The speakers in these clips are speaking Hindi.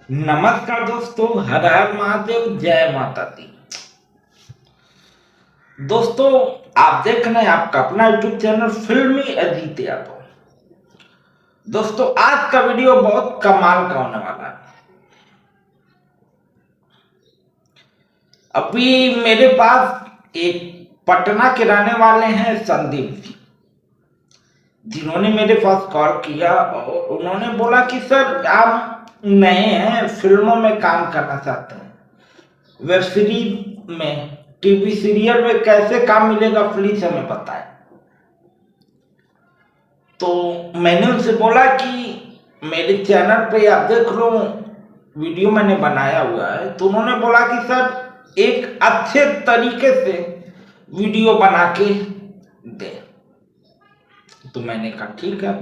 नमस्कार दोस्तों, हर हर महादेव, जय माता दी। दोस्तों, आप देख रहे हैं आपका अपना यूट्यूब चैनल फिल्मी अजीत यादव। दोस्तों, आज का वीडियो बहुत कमाल का होने वाला है। अभी मेरे पास एक पटना के रहने वाले हैं संदीप जी, जिन्होंने मेरे पास कॉल किया और उन्होंने बोला कि सर आप नए हैं, फिल्मों में काम करना चाहते हैं, वेब सीरीज में, टीवी सीरियल में कैसे काम मिलेगा प्लीज हमें बताएं। तो मैंने उनसे बोला कि मेरे चैनल पे आप देख लो, वीडियो मैंने बनाया हुआ है। तो उन्होंने बोला कि सर एक अच्छे तरीके से वीडियो बना के दे। तो मैंने कहा ठीक है।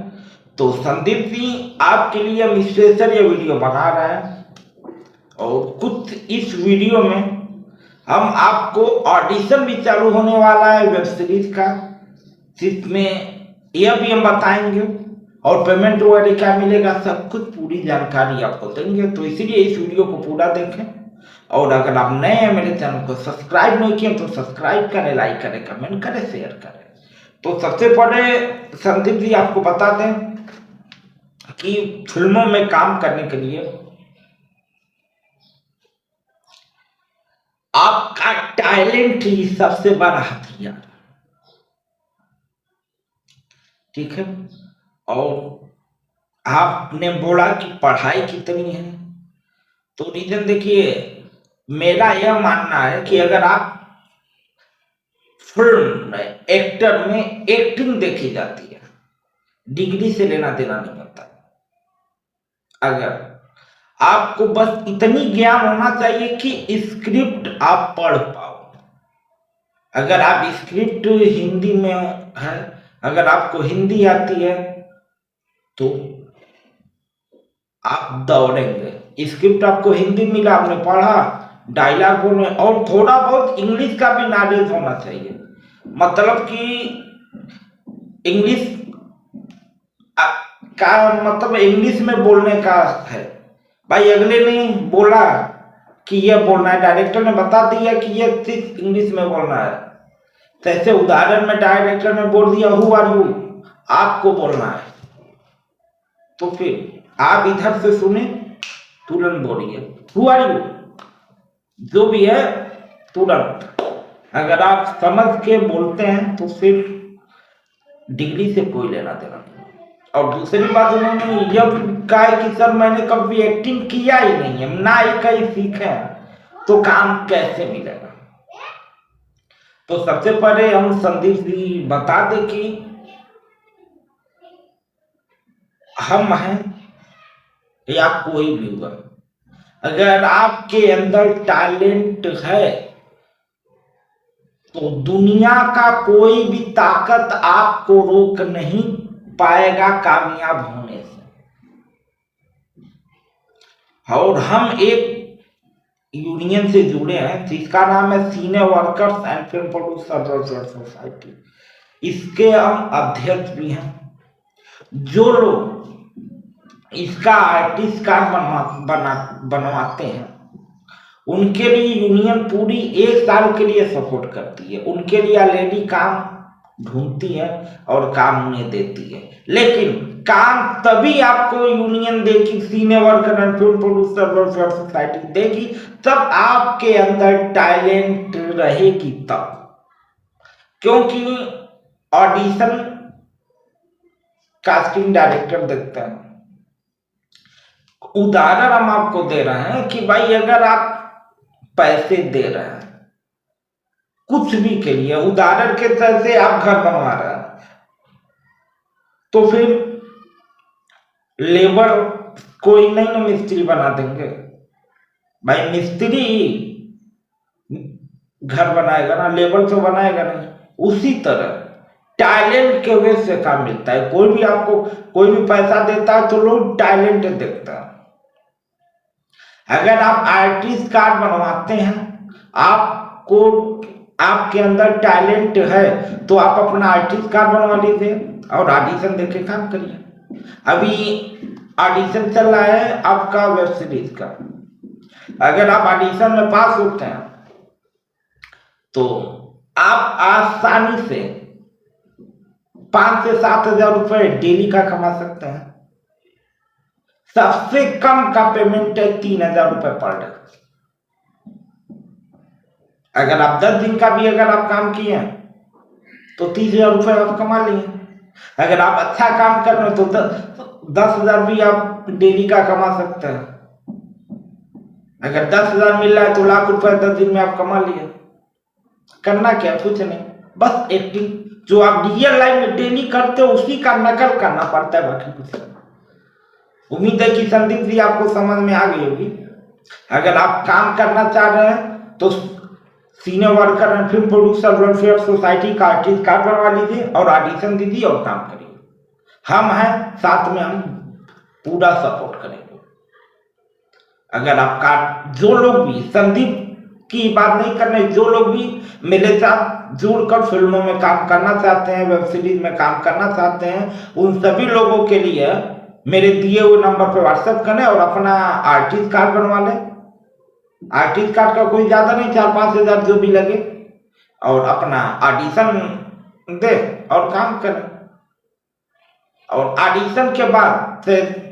तो संदीप जी, आपके लिए हम स्पेशल ये वीडियो बना रहे हैं और कुछ इस वीडियो में हम आपको ऑडिशन भी चालू होने वाला है वेब सीरीज का, जिसमें यह भी हम बताएंगे और पेमेंट वगैरह क्या मिलेगा, सब कुछ पूरी जानकारी आपको देंगे। तो इसीलिए इस वीडियो को पूरा देखें और अगर आप नए हैं मेरे चैनल को सब्सक्राइब नहीं किए तो सब्सक्राइब करें, लाइक करें, कमेंट करें, शेयर करें। तो सबसे पहले संदीप जी आपको बता दें कि फिल्मों में काम करने के लिए आपका टैलेंट ही सबसे बड़ा हथियार, ठीक है। और आपने बोला कि पढ़ाई कितनी है, तो रीजन देखिए, मेरा यह मानना है कि अगर आप फिल्म में एक्टर में एक्टिंग देखी जाती है, डिग्री से लेना देना नहीं होता। अगर आपको बस इतनी ज्ञान होना चाहिए कि स्क्रिप्ट आप पढ़ पाओ। अगर आप स्क्रिप्ट हिंदी में है, अगर आपको हिंदी आती है तो आप दौड़ेंगे। स्क्रिप्ट आपको हिंदी मिला, आपने पढ़ा, डायलॉग बोलने और थोड़ा बहुत इंग्लिश का भी नॉलेज होना चाहिए। मतलब कि इंग्लिश का मतलब इंग्लिश में बोलने का है। भाई अगले ने बोला कि यह बोलना है, डायरेक्टर ने बता दिया कि यह सिर्फ इंग्लिश में बोलना है। जैसे उदाहरण में डायरेक्टर ने बोल दिया हु आर यू, आपको बोलना है, तो फिर आप इधर से सुने, तुरंत बोलिए हु आर यू, जो भी है तुरंत। अगर आप समझ के बोलते हैं तो फिर डिग्री से कोई लेना देना नहीं। और दूसरी बात, उन्होंने यह कहा कि सर मैंने कभी एक्टिंग किया ही नहीं है, ना ही कहीं सीखे हैं, तो काम कैसे मिलेगा। तो सबसे पहले हम संदीप जी बता दें कि हम हैं या कोई भी हुआ, अगर आपके अंदर टैलेंट है तो दुनिया का कोई भी ताकत आपको रोक नहीं पाएगा कामयाब होने से। और हम एक यूनियन से जुड़े हैं जिसका नाम है cine workers and film producer welfare society. इसके हम अध्यक्ष भी हैं। जो लोग इसका आर्टिस्ट कार्ड बनवाते हैं उनके लिए यूनियन पूरी 1 साल के लिए सपोर्ट करती है। उनके लिए ऑलरेडी काम ढूंढती है और काम उन्हें देती है। लेकिन काम तभी आपको यूनियन देगी, सीने worker and film producer welfare society देगी, तब आपके अंदर टैलेंट रहेगी तब। क्योंकि ऑडिशन कास्टिंग डायरेक्टर देखते हैं। उदाहरण हम आपको दे रहे हैं कि भाई अगर आप पैसे दे रहे हैं कुछ भी के लिए, उदाहरण के तरह से आप घर बनवा रहे हैं, तो फिर लेबर कोई नहीं ना मिस्त्री बना देंगे। भाई मिस्त्री घर बनाएगा ना, लेबर तो बनाएगा नहीं। उसी तरह टैलेंट के वजह से काम मिलता है। कोई भी आपको कोई भी पैसा देता है तो लोग टैलेंट देखता है। अगर आप आर्टिस्ट कार्ड बनवाते हैं, आपको आपके अंदर टैलेंट है तो आप अपना आर्टिस्ट कार्ड बनवा लीजिए और ऑडिशन देके काम करिए। अभी ऑडिशन चल रहा है आपका वेब सीरीज का। अगर आप ऑडिशन में पास होते हैं तो आप आसानी से 5 से 7 हजार रुपए डेली का कमा सकते हैं। सबसे कम का पेमेंट है 3,000 रुपए पर डे। अगर आप 10 दिन का भी अगर आप काम किए तो 30,000 रुपए आप कमा लिए। अगर आप अच्छा काम कर रहे हो तो 10,000 भी आप डेली का कमा सकते हैं। अगर 10,000 मिल रहा है तो लाख रुपए 10 दिन में आप कमा लिए। करना क्या, कुछ नहीं, बस एक्टिंग जो आप रियल लाइफ में डेली करते हो उसी का नकल करना पड़ता है, बाकी कुछ नहीं। उम्मीद है कि संदीप जी आपको समझ में आ गई होगी। अगर आप काम करना चाह रहे हैं तो senior worker and film producer welfare society का आर्टिस्ट कार्ड बनवा लीजिए और ऑडिशन दीजिए और काम करिए। हम हैं साथ में, हम पूरा सपोर्ट करेंगे। अगर आपका जो लोग भी संदीप की बात नहीं करने, जो लोग भी मेरे साथ जुड़कर फिल्मों में काम करना चाहते हैं, वेब सीरीज में काम करना चाहते हैं, उन सभी लोगों के लिए मेरे दिए हुए नंबर पर व्हाट्सएप करें और अपना आर्टिस्ट कार्ड बनवा लें। आर्टिस्ट कार्ड का कोई ज्यादा नहीं, 4-5 हजार जो भी लगे, और अपना ऑडिशन दे और काम करें। और ऑडिशन के बाद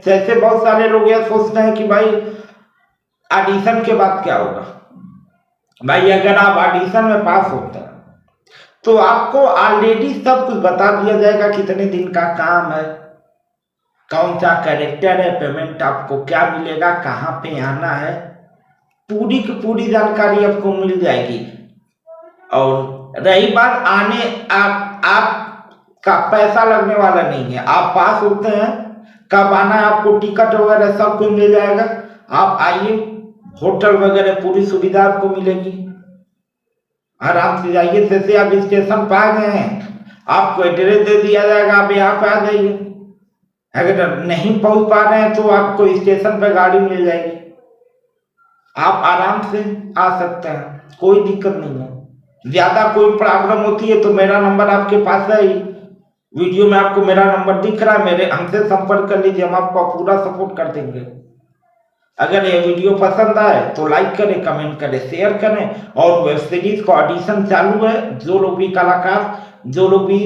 जैसे बहुत सारे लोग ये सोचते हैं कि भाई ऑडिशन के बाद क्या होगा। भाई अगर आप ऑडिशन में पास होते हैं तो आपको ऑलरेडी सब कुछ बता दिया जाएगा, कितने दिन का काम है, कौन सा कैरेक्टर है, पेमेंट आपको क्या मिलेगा, कहाँ पे आना है, पूरी की पूरी जानकारी आपको मिल जाएगी। और रही बात आने, आपका पैसा लगने वाला नहीं है। आप पास होते हैं, कब आना है आपको टिकट वगैरह सब कुछ मिल जाएगा। आप आइए, होटल वगैरह पूरी सुविधा आपको मिलेगी, आराम से जाइए। जैसे आप स्टेशन पर आ गए हैं, आपको एड्रेस दे दिया जाएगा, आप यहाँ पे आ जाइए। अगर नहीं पहुंच पा रहे हैं तो आपको स्टेशन पे गाड़ी मिल जाएगी, आप आराम से आ सकते हैं, कोई दिक्कत नहीं है। ज्यादा कोई प्रॉब्लम होती है तो मेरा नंबर आपके पास है ही, वीडियो में आपको मेरा नंबर दिख रहा है, मेरे हमसे संपर्क कर लीजिए, हम आपको पूरा सपोर्ट कर देंगे। अगर ये वीडियो पसंद आए तो लाइक करें, कमेंट करें, शेयर करें। और वेब सीरीज का ऑडिशन चालू है, जो लोग भी कलाकार, जो लोग भी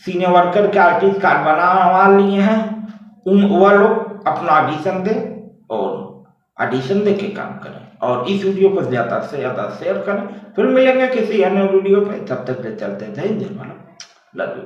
सीनियर वर्कर के आर्टिस्ट कार्ड बनवा लिए हैं, वह लोग अपना ऑडिशन दें और ऑडिशन दे के काम करें। और इस वीडियो को ज्यादा से ज्यादा शेयर करें। फिर मिलेंगे किसी अन्य वीडियो पे, तब तक ले चलते हैं। जय हिंद, लव यू।